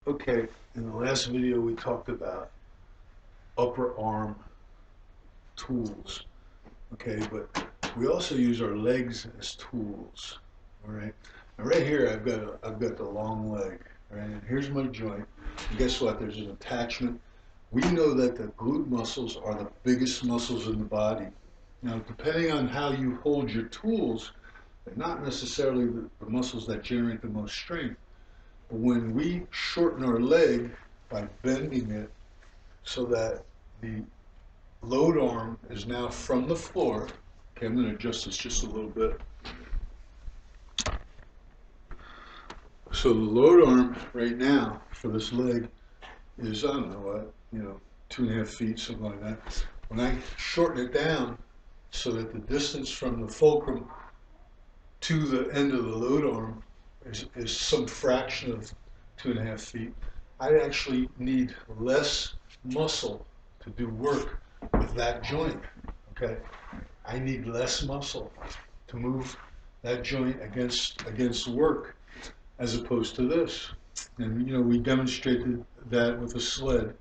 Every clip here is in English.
Okay, in the last video we talked about upper arm tools, okay, but we also use our legs as tools, all right? Now right here I've got the long leg, all right, and here's my joint, and guess what, there's an attachment. We know that the glute muscles are the biggest muscles in the body. Now, depending on how you hold your tools, they're not necessarily the muscles that generate the most strength. But when we shorten our leg by bending it so that the load arm is now from the floor, okay, I'm going to adjust this just a little bit. So the load arm right now for this leg is, I don't know what, 2.5 feet, something like that. When I shorten it down so that the distance from the fulcrum to the end of the load arm is some fraction of 2.5 feet, I actually need less muscle to do work with that joint, okay? I need less muscle to move that joint against work as opposed to this. And we demonstrated that with a sled,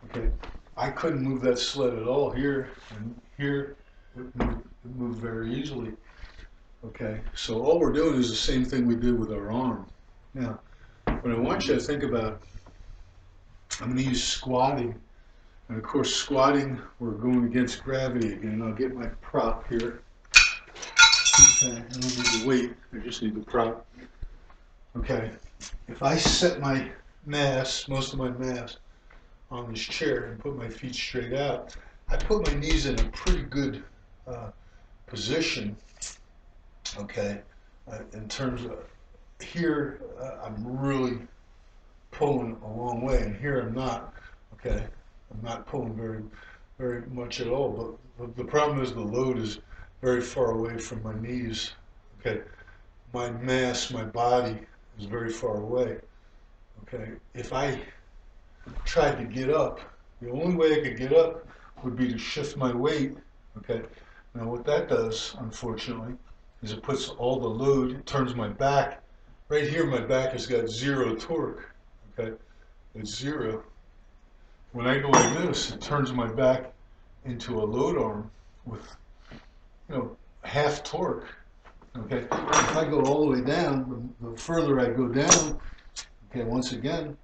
okay? I couldn't move that sled at all here, and here it moved very easily. Okay, so all we're doing is the same thing we did with our arm. Now, what I want you to think about, I'm going to use squatting. And of course, squatting, we're going against gravity again. I'll get my prop here. Okay, I don't need the weight, I just need the prop. Okay, if I set my mass, most of my mass, on this chair and put my feet straight out, I put my knees in a pretty good position. Okay, in terms of here, I'm really pulling a long way, and here I'm not. Okay, I'm not pulling very much at all. But the problem is the load is very far away from my knees. Okay, my mass, my body is very far away. Okay, if I tried to get up, the only way I could get up would be to shift my weight. Okay, now what that does, unfortunately, is it puts all the load, it turns my back. Right here, my back has got zero torque, okay? It's zero. When I go like this, it turns my back into a load arm with, half torque, okay? If I go all the way down, the further I go down, okay, once again,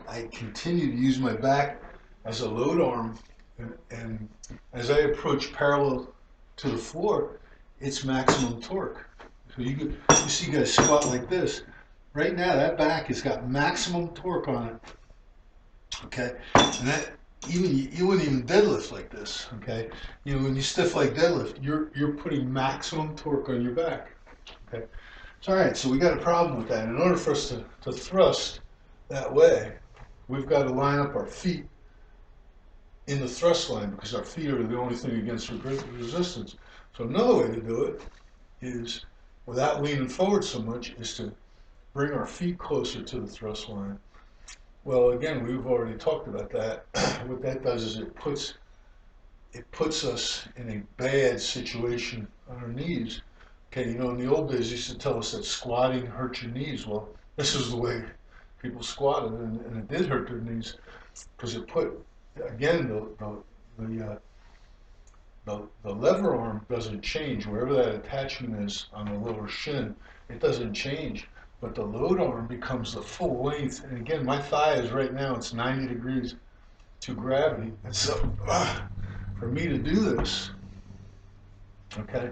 I continue to use my back as a load arm, and as I approach parallel to the floor, it's maximum torque. So you see guys squat like this. Right now, that back has got maximum torque on it. Okay, and that you wouldn't even deadlift like this. Okay, when you stiff like deadlift, you're putting maximum torque on your back. Okay, so all right. So we got a problem with that. In order for us to thrust that way, we've got to line up our feet in the thrust line because our feet are the only thing against resistance. So another way to do it is, without leaning forward so much, is to bring our feet closer to the thrust line. Well, again, we've already talked about that. What that does is it puts us in a bad situation on our knees. Okay, in the old days, they used to tell us that squatting hurts your knees. Well, this is the way people squatted, and it did hurt their knees because it put, again, the lever arm doesn't change. Wherever that attachment is on the lower shin, it doesn't change. But the load arm becomes the full length. And again, my thigh is right now, it's 90 degrees to gravity. And so for me to do this, okay,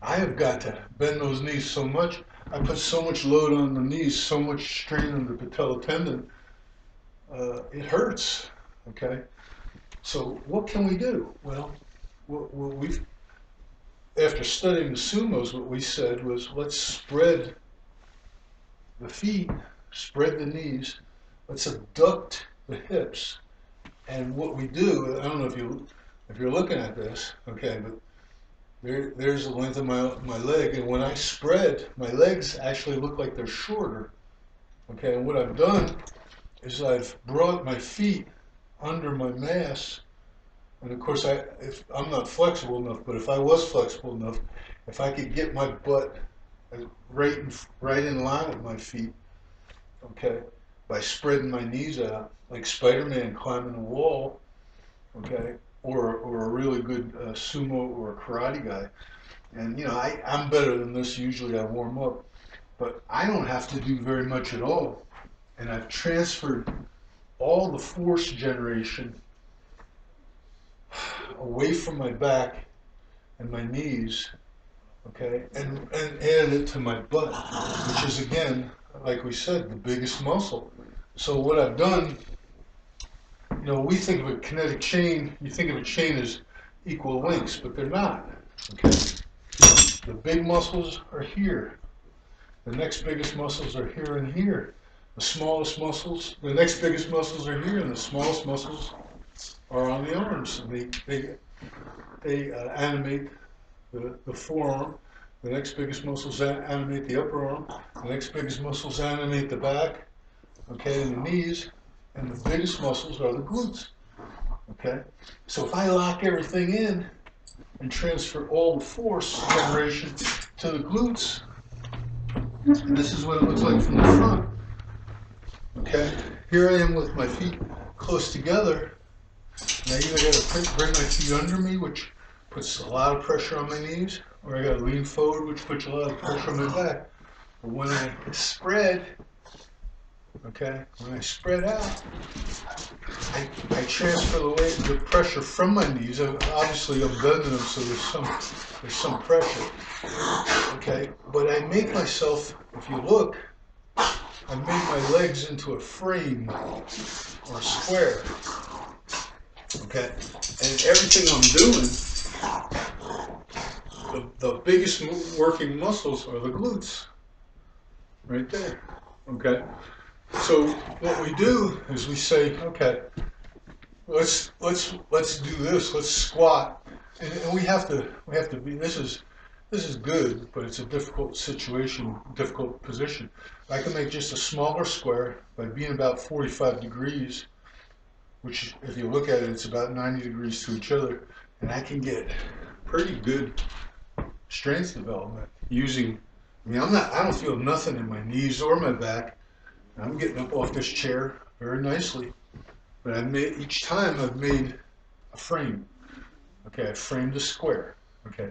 I have got to bend those knees so much. I put so much load on the knees, so much strain on the patella tendon, it hurts, okay? So what can we do? Well, after studying the sumos, what we said was, let's spread the feet, spread the knees, let's abduct the hips. And what we do, I don't know if you're looking at this, okay, but there's the length of my leg, and when I spread, my legs actually look like they're shorter. Okay, and what I've done is I've brought my feet under my mass. And of course, if I'm not flexible enough, but if I was flexible enough, if I could get my butt right in line with my feet, okay, by spreading my knees out, like Spider-Man climbing a wall, okay, or a really good sumo or a karate guy. And you know, I'm better than this. Usually I warm up, but I don't have to do very much at all. And I've transferred all the force generation away from my back and my knees, okay, and added it to my butt, which is again, like we said, the biggest muscle. So what I've done, you know, we think of a kinetic chain, you think of a chain as equal lengths, but they're not, okay? The big muscles are here. The next biggest muscles are here and here. The smallest muscles, the next biggest muscles are here, and the smallest muscles are on the arms. And they animate the forearm. The next biggest muscles animate the upper arm. The next biggest muscles animate the back, okay, and the knees. And the biggest muscles are the glutes, okay? So if I lock everything in and transfer all the force generation to the glutes, and this is what it looks like from the front, okay? Here I am with my feet close together. Now either I gotta bring my feet under me, which puts a lot of pressure on my knees, or I gotta lean forward, which puts a lot of pressure on my back. But when I spread, okay, when I spread out, I transfer the pressure from my knees. Obviously I'm bending them, so there's some pressure, okay? But I make myself, if you look, I made my legs into a frame or a square, okay? And everything I'm doing, the biggest working muscles are the glutes, right there, okay? So what we do is we say, okay, let's do this. Let's squat, and we have to be. This is good, but it's a difficult situation, difficult position. I can make just a smaller square by being about 45 degrees, which if you look at it, it's about 90 degrees to each other, and I can get pretty good strength development using. I mean, I don't feel nothing in my knees or my back. I'm getting up off this chair very nicely. But each time I've made a frame. Okay, I framed a square. Okay,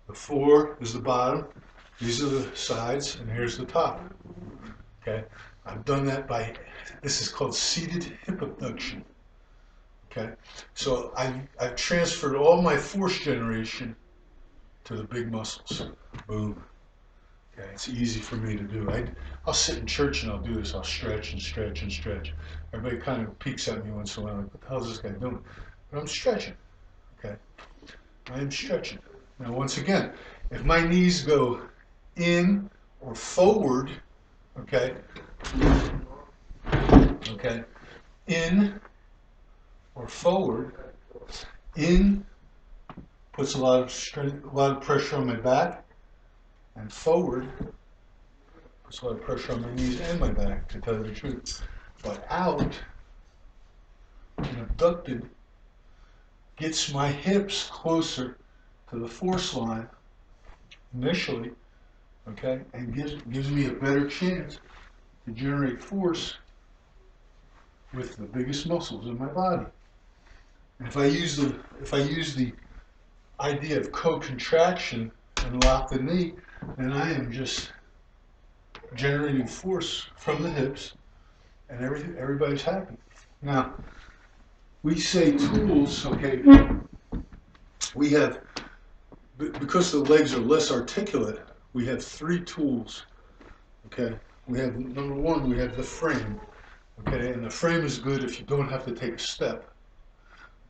the floor is the bottom, these are the sides, and here's the top. Okay, I've done that this is called seated hip abduction. Okay, so I've transferred all my force generation to the big muscles. Boom. Okay, it's easy for me to do. I'll sit in church and I'll do this. I'll stretch and stretch and stretch. Everybody kind of peeks at me once in a while, like, what the hell is this guy doing? But I'm stretching, okay? I am stretching. Now, once again, if my knees go in or forward, okay, in or forward, in puts a lot of strength, a lot of pressure on my back, and forward puts a lot of pressure on my knees and my back, to tell you the truth. But out and abducted gets my hips closer to the force line initially, okay, and gives me a better chance to generate force with the biggest muscles in my body. And if I use the idea of co-contraction and lock the knee, then I am just generating force from the hips, and everybody's happy. Now, we say tools, okay, we have, because the legs are less articulate, we have 3 tools, okay? We have, number 1, we have the frame, okay? And the frame is good if you don't have to take a step.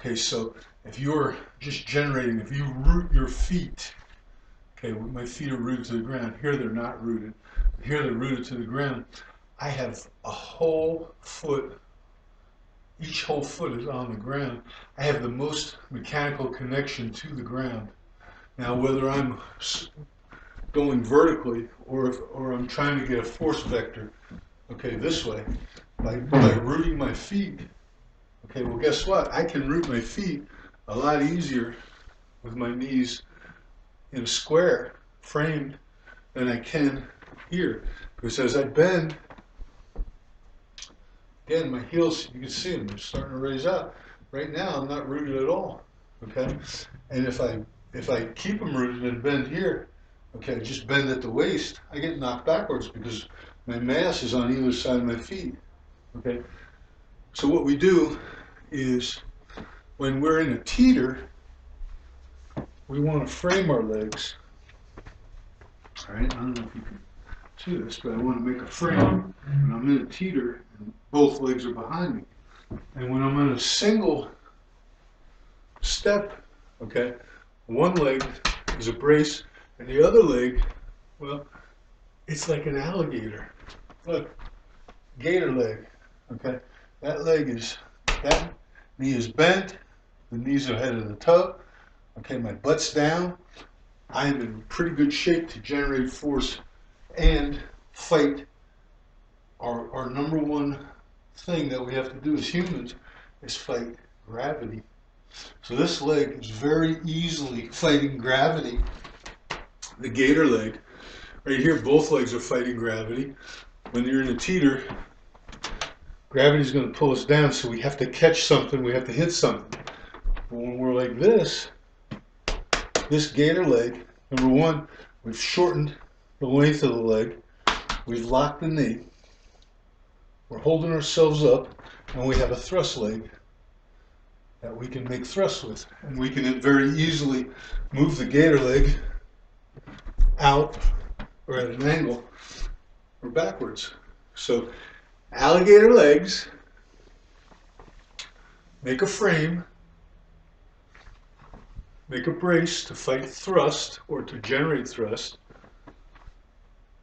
Okay, so if you're just generating, if you root your feet, okay, my feet are rooted to the ground. Here they're not rooted. Here they're rooted to the ground. I have a whole foot. Each whole foot is on the ground. I have the most mechanical connection to the ground. Now, whether I'm going vertically or I'm trying to get a force vector, okay, this way, by rooting my feet, okay, well, guess what? I can root my feet a lot easier with my knees in a square, framed, than I can here. Because as I bend, Again, my heels, you can see them, they're starting to raise up. Right now, I'm not rooted at all, okay? And if I keep them rooted and bend here, okay, just bend at the waist, I get knocked backwards because my mass is on either side of my feet, okay? So what we do is, when we're in a teeter, we want to frame our legs. All right, I don't know if you can see this, but I want to make a frame when I'm in a teeter and both legs are behind me. And when I'm in a single step, okay, one leg is a brace and the other leg, well, it's like an alligator. Look, gator leg, okay? That knee is bent, the knees are head of the toe, okay, my butt's down. I am in pretty good shape to generate force and fight. Our number one thing that we have to do as humans is fight gravity. So this leg is very easily fighting gravity. The gator leg, right here, both legs are fighting gravity. When you're in a teeter, gravity's going to pull us down, so we have to catch something, we have to hit something. But when we're like this gator leg, number one, we've shortened the length of the leg, we've locked the knee, we're holding ourselves up, and we have a thrust leg that we can make thrusts with. And we can very easily move the gator leg out or at an angle or backwards. So alligator legs make a frame, make a brace to fight thrust or to generate thrust,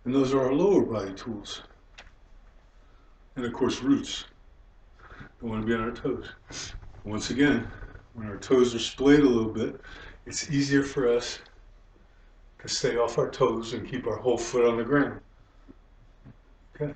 and those are our lower body tools. And of course, roots. We want to be on our toes. Once again, when our toes are splayed a little bit, it's easier for us to stay off our toes and keep our whole foot on the ground. Okay?